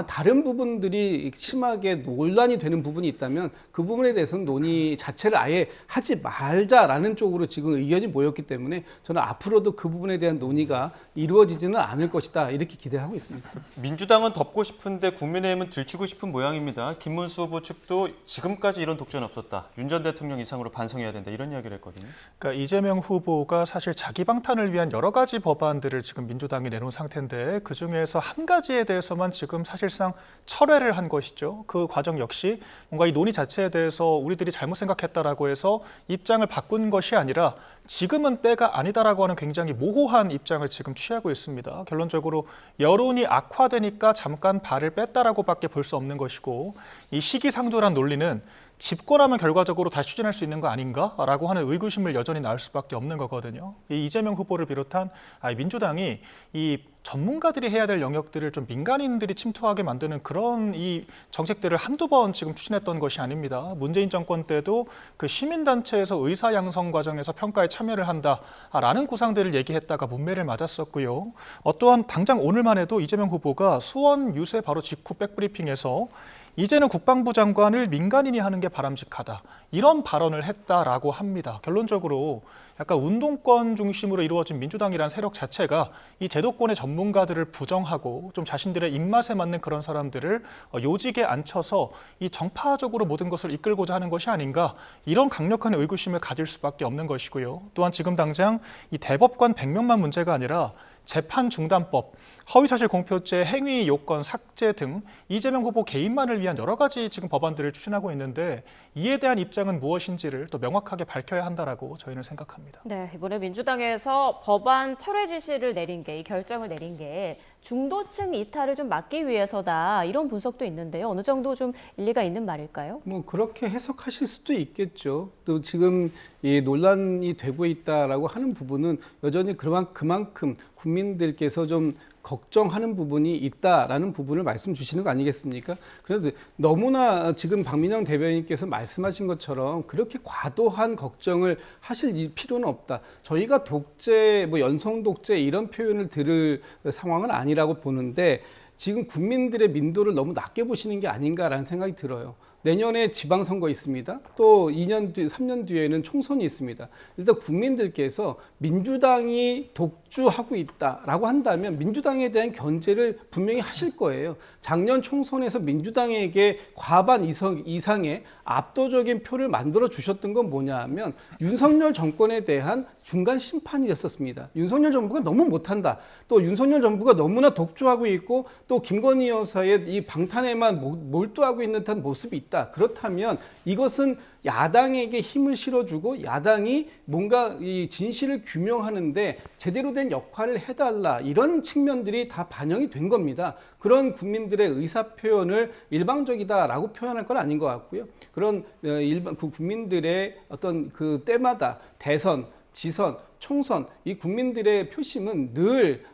다른 부분들이 심하게 논란이 되는 부분이 있다면 그 부분에 대해서는 논의 자체를 아예 하지 말자라는 쪽으로 지금 의견이 모였기 때문에 저는 앞으로도 그 부분에 대한 논의가 이루어지지는 않을 것이다 이렇게 기대하고 있습니다. 민주당은 덮고 싶은데 국민의힘은 들추고 싶은 모양입니다. 김문수 후보 측도 지금까지 이런 독재는 없었다. 윤 전 대통령 이상으로 반성해야 된다 이런 이야기를 했거든요. 그러니까 이재명 후보가 사실 자기 방탄을 위한 여러 가지 법안들을 지금 민주당이 내놓은 상태인데 그중에서 한 가지에 대해서만 지금 사실상 철회를 한 것이죠. 그 과정 역시 뭔가 이 논의 자체에 대해서 우리들이 잘못 생각했다라고 해서 입장을 바꾼 것이 아니라 지금은 때가 아니다라고 하는 굉장히 모호한 입장을 지금 취하고 있습니다. 결론적으로 여론이 악화되니까 잠깐 발을 뺐다라고밖에 볼 수 없는 것이고 이 시기상조란 논리는 집권하면 결과적으로 다시 추진할 수 있는 거 아닌가라고 하는 의구심을 여전히 낳을 수밖에 없는 거거든요. 이 이재명 후보를 비롯한 민주당이 이 전문가들이 해야 될 영역들을 좀 민간인들이 침투하게 만드는 그런 이 정책들을 한두 번 지금 추진했던 것이 아닙니다. 문재인 정권 때도 그 시민단체에서 의사 양성 과정에서 평가에 참여를 한다라는 구상들을 얘기했다가 문매를 맞았었고요. 또한 당장 오늘만 해도 이재명 후보가 수원 유세 바로 직후 백브리핑에서 이제는 국방부 장관을 민간인이 하는 게 바람직하다. 이런 발언을 했다라고 합니다. 결론적으로 약간 운동권 중심으로 이루어진 민주당이라는 세력 자체가 이 제도권의 전문가들을 부정하고 좀 자신들의 입맛에 맞는 그런 사람들을 요직에 앉혀서 이 정파적으로 모든 것을 이끌고자 하는 것이 아닌가 이런 강력한 의구심을 가질 수밖에 없는 것이고요. 또한 지금 당장 이 대법관 100명만 문제가 아니라 재판 중단법, 허위사실 공표죄 행위 요건 삭제 등 이재명 후보 개인만을 위한 여러 가지 지금 법안들을 추진하고 있는데 이에 대한 입장은 무엇인지를 또 명확하게 밝혀야 한다라고 저희는 생각합니다. 네, 이번에 민주당에서 법안 철회 지시를 내린 게, 이 결정을 내린 게 중도층 이탈을 좀 막기 위해서다 이런 분석도 있는데요. 어느 정도 좀 일리가 있는 말일까요? 뭐 그렇게 해석하실 수도 있겠죠. 또 지금 이 논란이 되고 있다라고 하는 부분은 여전히 그만큼 국민들께서 좀 걱정하는 부분이 있다라는 부분을 말씀 주시는 거 아니겠습니까? 그런데 너무나 지금 박민영 대변인께서 말씀하신 것처럼 그렇게 과도한 걱정을 하실 필요는 없다. 저희가 독재, 뭐 연성 독재 이런 표현을 들을 상황은 아니라고 보는데 지금 국민들의 민도를 너무 낮게 보시는 게 아닌가라는 생각이 들어요. 내년에 지방선거 있습니다. 또 2년 뒤, 3년 뒤에는 총선이 있습니다. 일단 국민들께서 민주당이 독주하고 있다라고 한다면 민주당에 대한 견제를 분명히 하실 거예요. 작년 총선에서 민주당에게 과반 이상의 압도적인 표를 만들어 주셨던 건 뭐냐 하면 윤석열 정권에 대한 중간 심판이었었습니다. 윤석열 정부가 너무 못한다. 또 윤석열 정부가 너무나 독주하고 있고 또 김건희 여사의 이 방탄에만 몰두하고 있는 듯한 모습이 있다. 있다. 그렇다면 이것은 야당에게 힘을 실어주고 야당이 뭔가 이 진실을 규명하는데 제대로 된 역할을 해달라, 이런 측면들이 다 반영이 된 겁니다. 그런 국민들의 의사표현을 일방적이다라고 표현할 건 아닌 것 같고요. 그런 그 국민들의 어떤 그 때마다 대선, 지선, 총선, 이 국민들의 표심은 늘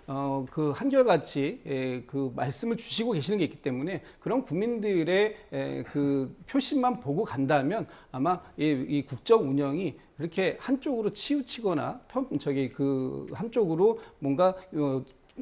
그 한결같이 그 말씀을 주시고 계시는 게 있기 때문에 그런 국민들의 그 표심만 보고 간다면 아마 이 국정 운영이 그렇게 한쪽으로 치우치거나 그 한쪽으로 뭔가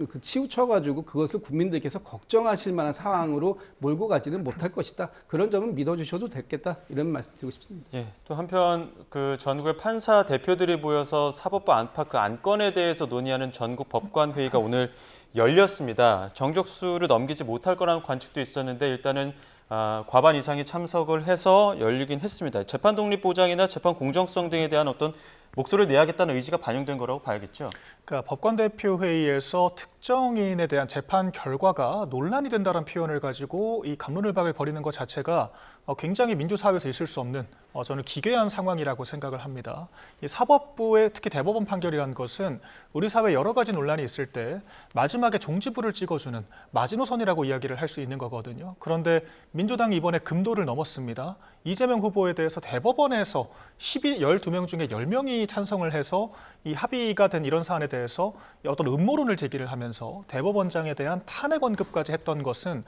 그 치우쳐가지고 그것을 국민들께서 걱정하실 만한 상황으로 몰고 가지는 못할 것이다. 그런 점은 믿어주셔도 됐겠다. 이런 말씀 드리고 싶습니다. 예, 또 한편 그 전국의 판사 대표들이 모여서 사법부 안팎 그 안건에 대해서 논의하는 전국 법관 회의가 오늘 열렸습니다. 정족수를 넘기지 못할 거라는 관측도 있었는데 일단은 과반 이상이 참석을 해서 열리긴 했습니다. 재판 독립 보장이나 재판 공정성 등에 대한 어떤 목소리를 내야겠다는 의지가 반영된 거라고 봐야겠죠. 그러니까 법관 대표 회의에서 특정인에 대한 재판 결과가 논란이 된다는 표현을 가지고 이 갑론을박을 벌이는 것 자체가 굉장히 민주사회에서 있을 수 없는 저는 기괴한 상황이라고 생각을 합니다. 이 사법부의 특히 대법원 판결이라는 것은 우리 사회 여러 가지 논란이 있을 때 마지막에 종지부를 찍어주는 마지노선이라고 이야기를 할 수 있는 거거든요. 그런데 민주당이 이번에 금도를 넘었습니다. 이재명 후보에 대해서 대법원에서 12명 중에 10명이 찬성을 해서 이 합의가 된 이런 사안에 대해서 어떤 음모론을 제기를 하면서 대법원장에 대한 탄핵 언급까지 했던 것은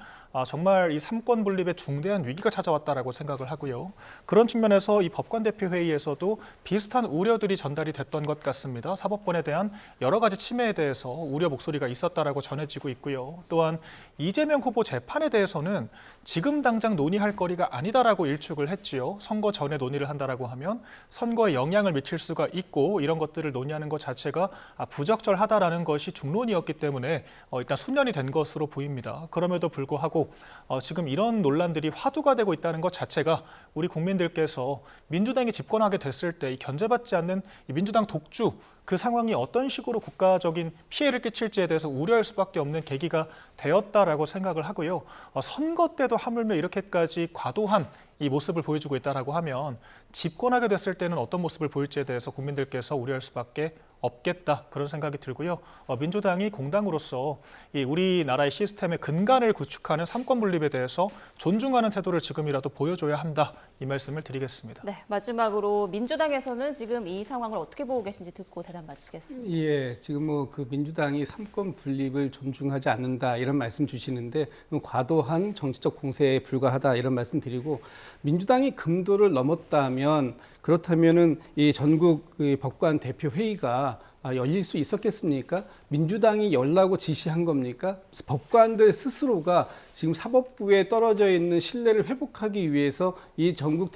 정말 이 삼권 분립에 중대한 위기가 찾아왔다라고 생각을 하고요. 그런 측면에서 이 법관 대표 회의에서도 비슷한 우려들이 전달이 됐던 것 같습니다. 사법권에 대한 여러 가지 침해에 대해서 우려 목소리가 있었다라고 전해지고 있고요. 또한 이재명 후보 재판에 대해서는 지금 당장 논의할 거리가 아니다라고 일축을 했지요. 선거 전에 논의를 한다라고 하면 선거에 영향을 미칠 수가 있고 이런 것들을 논의하는 것 자체가 부적절하다라는 것이 중론이었기 때문에 일단 수년이 된 것으로 보입니다. 그럼에도 불구하고 지금 이런 논란들이 화두가 되고 있다는 것 자체가 우리 국민들께서 민주당이 집권하게 됐을 때 이 견제받지 않는 이 민주당 독주 그 상황이 어떤 식으로 국가적인 피해를 끼칠지에 대해서 우려할 수밖에 없는 계기가 되었다라고 생각을 하고요. 선거 때도 하물며 이렇게까지 과도한 이 모습을 보여주고 있다라고 하면 집권하게 됐을 때는 어떤 모습을 보일지에 대해서 국민들께서 우려할 수밖에 없겠다 그런 생각이 들고요. 민주당이 공당으로서 이 우리나라의 시스템의 근간을 구축하는 삼권 분립에 대해서 존중하는 태도를 지금이라도 보여줘야 한다 이 말씀을 드리겠습니다. 네, 마지막으로 민주당에서는 지금 이 상황을 어떻게 보고 계신지 듣고 대답 마치겠습니다. 예, 지금 그 민주당이 삼권 분립을 존중하지 않는다 이런 말씀 주시는데 과도한 정치적 공세에 불과하다 이런 말씀 드리고 민주당이 금도를 넘었다면 그렇다면은 이 전국 법관 대표 회의가 열릴 수 있었겠습니까? 민주당이 열라고 지시한 겁니까? 법관들 스스로가 지금 사법부에 떨어져 있는 신뢰를 회복하기 위해서 이 전국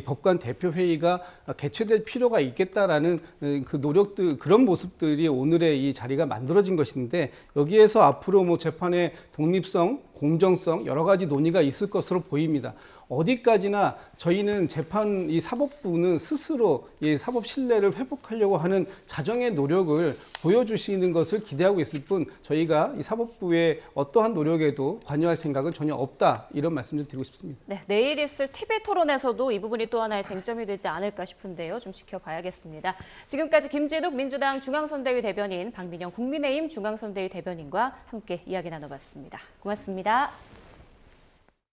법관 대표 회의가 개최될 필요가 있겠다라는 그 노력들, 그런 모습들이 오늘의 이 자리가 만들어진 것인데 여기에서 앞으로 뭐 재판의 독립성, 공정성 여러 가지 논의가 있을 것으로 보입니다. 어디까지나 저희는 재판 이 사법부는 스스로 이 사법 신뢰를 회복하려고 하는 자정의 노력을 보여주시는 것을 기대하고 있을 뿐 저희가 이 사법부의 어떠한 노력에도 관여할 생각은 전혀 없다 이런 말씀을 드리고 싶습니다. 네, 내일 있을 TV 토론에서도 이 부분이 또 하나의 쟁점이 되지 않을까 싶은데요. 좀 지켜봐야겠습니다. 지금까지 김진욱 민주당 중앙선대위 대변인, 박민영 국민의힘 중앙선대위 대변인과 함께 이야기 나눠봤습니다. 고맙습니다.